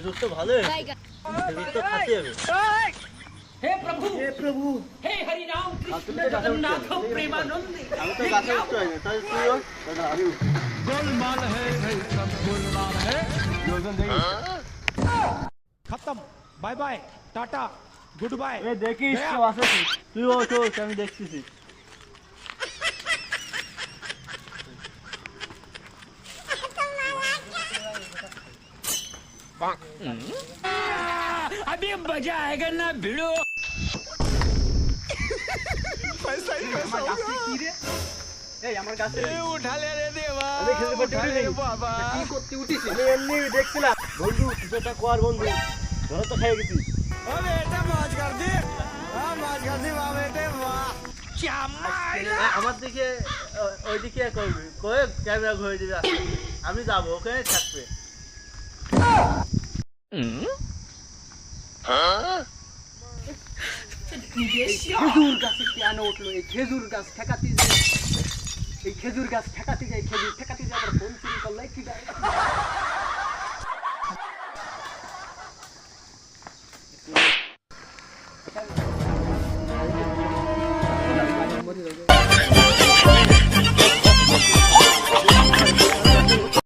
খেজুর তো ভালো হয়েছে, খেজুর তো খাতে হবে। हे प्रभु হে প্রভু, हे हरि राम তুমি कृष्ण তো গাছে जगन्नाथ উঠছো। प्रेमानंद আমি তো গাছে উঠতে হয় না, তাহলে তুইও দাদা আমি উঠি। गोलमाल है भाई सब गोलमाल है। দুজন দেখি खत्म, bye bye, tata, goodbye. এ দেখিস তো আছে কি, তুইও ওঠ, আমি দেখতেছি। अभी मजा आएगा ना भिड़ो এই আমার গাছে उठा ले रे देवा, আমি খেজুর পাড়তে उठा উঠি ले নাই। बाबा। কি করতে উঠিস? আমি এমনি দেখছিলাম। বন্ধু কিছু একটা কর বন্ধু, ধরো তো খেয়ে গেছি। ओ बेटा मौज कर दी, हाँ मौज कर दी वाह बेटे वाह। क्या माइला। আমার দিকে ওইদিকে করবি, কয়ে ক্যামেরা ঘুরে দিবি, আমি যাবো, ওখানে থাকবে। খেজুর গাছে কেন উঠলো? এই খেজুর গাছ ঠেকাতে যে এই খেজুর গাছ ঠেকাতে যায়, খেজুর ঠেকাতে যায় আবার ফোন চুরি করলে কি